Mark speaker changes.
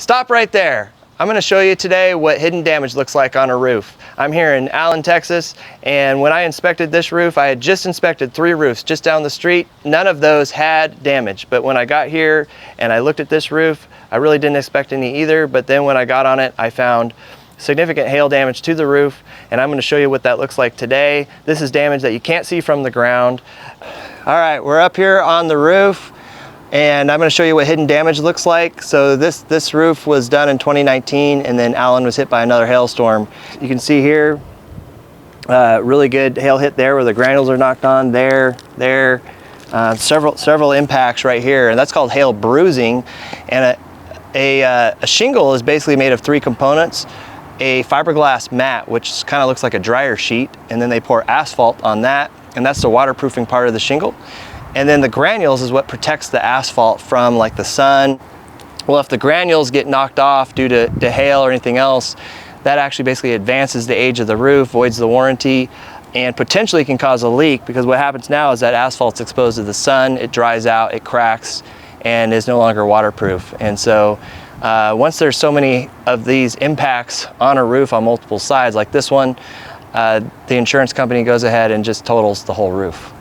Speaker 1: Stop right there. I'm going to show you today what hidden damage looks like on a roof. I'm here in Allen, Texas, and when I inspected this roof, I had just inspected 3 roofs just down the street. None of those had damage, but when I got here and I looked at this roof, I really didn't expect any either, but then when I got on it, I found significant hail damage to the roof, and I'm going to show you what that looks like today. This is damage that you can't see from the ground. All right, we're up here on the roof, and I'm going to show you what hidden damage looks like. So this roof was done in 2019, and then Allen was hit by another hailstorm. You can see here, really good hail hit there where the granules are knocked on, there, several impacts right here, and that's called hail bruising. And a shingle is basically made of 3 components: a fiberglass mat, which kind of looks like a dryer sheet, and then they pour asphalt on that, and that's the waterproofing part of the shingle. And then the granules is what protects the asphalt from like the sun. Well, if the granules get knocked off due to hail or anything else, that actually basically advances the age of the roof, voids the warranty, and potentially can cause a leak, because what happens now is that asphalt's exposed to the sun, it dries out, it cracks, and is no longer waterproof. And so once there's so many of these impacts on a roof on multiple sides like this one, the insurance company goes ahead and just totals the whole roof.